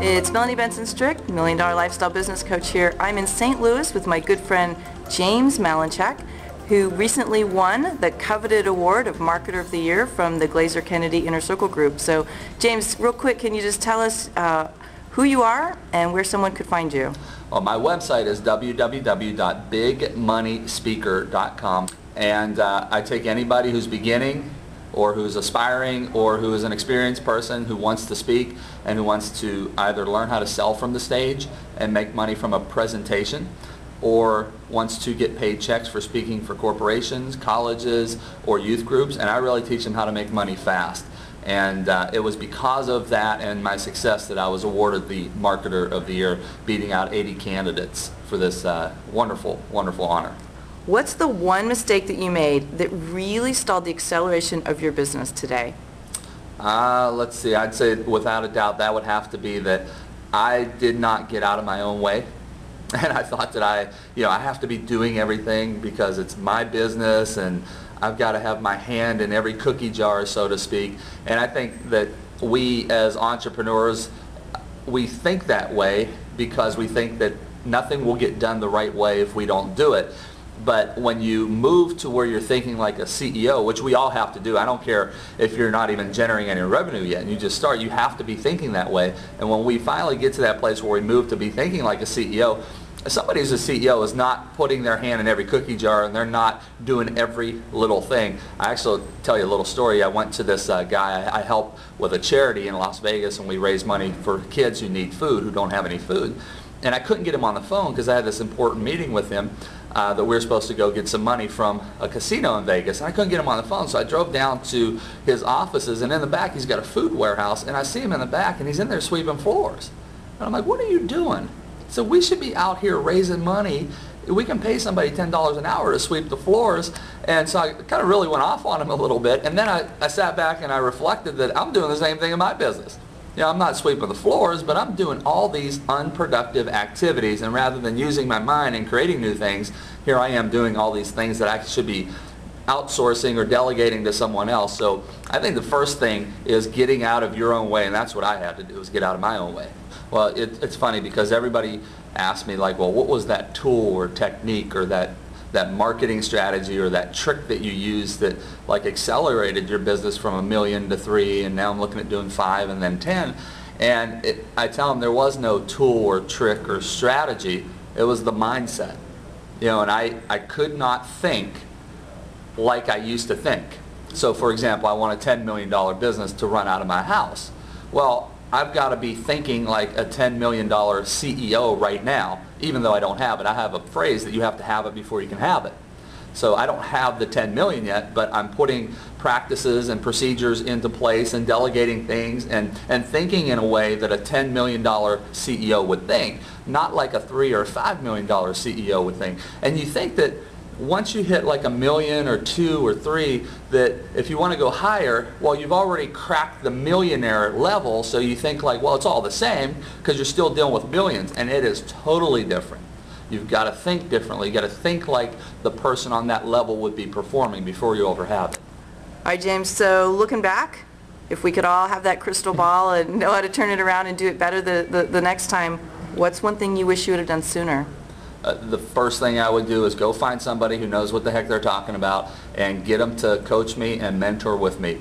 It's Melanie Benson-Strick, $1 Million Lifestyle Business Coach here. I'm in St. Louis with my good friend James Malinchak, who recently won the coveted award of Marketer of the Year from the Glazer Kennedy Inner Circle Group. So James, real quick, can you just tell us who you are and where someone could find you? Well, my website is www.bigmoneyspeaker.com, and I take anybody who's beginning or who's aspiring or who is an experienced person who wants to speak and who wants to either learn how to sell from the stage and make money from a presentation, or wants to get paid checks for speaking for corporations, colleges, or youth groups, and I really teach them how to make money fast. And it was because of that and my success that I was awarded the Marketer of the Year, beating out 80 candidates for this wonderful, wonderful honor. What's the one mistake that you made that really stalled the acceleration of your business today? Let's see, I'd say without a doubt that would have to be that I did not get out of my own way. And I thought that I have to be doing everything because it's my business and I've got to have my hand in every cookie jar, so to speak. And I think that we as entrepreneurs, we think that way because we think that nothing will get done the right way if we don't do it. But when you move to where you're thinking like a CEO, which we all have to do, I don't care if you're not even generating any revenue yet, and you just start, you have to be thinking that way. And when we finally get to that place where we move to be thinking like a CEO, somebody who's a CEO is not putting their hand in every cookie jar and they're not doing every little thing. I actually tell you a little story. I went to this guy, I help with a charity in Las Vegas, and we raise money for kids who need food, who don't have any food. And I couldn't get him on the phone because I had this important meeting with him that we were supposed to go get some money from a casino in Vegas. And I couldn't get him on the phone, so I drove down to his offices, and in the back he's got a food warehouse, and I see him in the back and he's in there sweeping floors. And I'm like, what are you doing? So we should be out here raising money. We can pay somebody $10 an hour to sweep the floors. And so I kind of really went off on him a little bit, and then I sat back and I reflected that I'm doing the same thing in my business. I'm not sweeping the floors, but I'm doing all these unproductive activities, and rather than using my mind and creating new things, here I am doing all these things that I should be outsourcing or delegating to someone else. So I think the first thing is getting out of your own way, and that's what I had to do, is get out of my own way. Well, it's funny because everybody asks me, like, well, what was that tool or technique or that marketing strategy or that trick that you used that like accelerated your business from $1 million to 3, and now I'm looking at doing 5 and then 10. And I tell them there was no tool or trick or strategy. It was the mindset. And I could not think like I used to think. So for example, I want a $10 million business to run out of my house. Well, I've got to be thinking like a $10 million CEO right now, even though I don't have it. I have a phrase that you have to have it before you can have it. So I don't have the 10 million yet, but I'm putting practices and procedures into place and delegating things and thinking in a way that a $10 million CEO would think, not like a $3 or $5 million CEO would think. And you think that once you hit like $1 million or 2 or 3, that if you want to go higher, well, you've already cracked the millionaire level, so you think like, well, it's all the same because you're still dealing with billions, and it is totally different. You've got to think differently. You've got to think like the person on that level would be performing before you ever have it. All right, James, so looking back, if we could all have that crystal ball and know how to turn it around and do it better the next time, what's one thing you wish you would have done sooner? The first thing I would do is go find somebody who knows what the heck they're talking about and get them to coach me and mentor with me.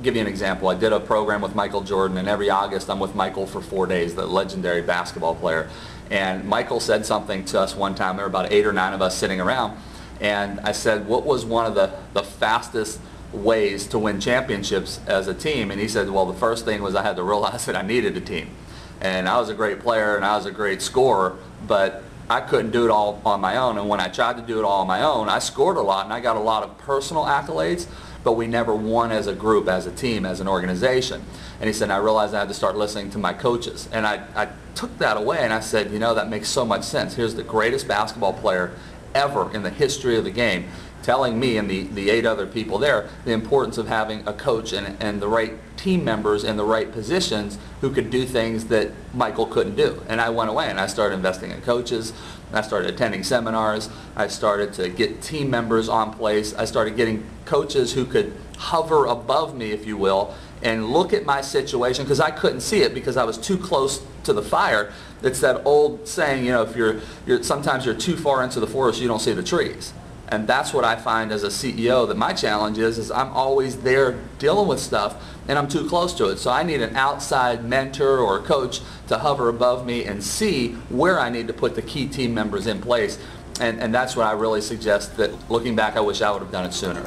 Give you an example. I did a program with Michael Jordan, and every August I'm with Michael for 4 days, the legendary basketball player. And Michael said something to us one time. There were about 8 or 9 of us sitting around, and I said, what was one of the fastest ways to win championships as a team? And he said, well, the first thing was I had to realize that I needed a team. And I was a great player and I was a great scorer, but I couldn't do it all on my own, and when I tried to do it all on my own, I scored a lot and I got a lot of personal accolades, but we never won as a group, as a team, as an organization. And he said, I realized I had to start listening to my coaches. And I took that away and I said, that makes so much sense. Here's the greatest basketball player ever in the history of the game telling me and the 8 other people there the importance of having a coach and the right team members in the right positions who could do things that Michael couldn't do. And I went away and I started investing in coaches. I started attending seminars. I started to get team members on place. I started getting coaches who could hover above me, if you will, and look at my situation, because I couldn't see it because I was too close to the fire. It's that old saying, if sometimes you're too far into the forest, you don't see the trees. And that's what I find as a CEO, that my challenge is I'm always there dealing with stuff and I'm too close to it. So I need an outside mentor or coach to hover above me and see where I need to put the key team members in place. And that's what I really suggest, that looking back, I wish I would have done it sooner.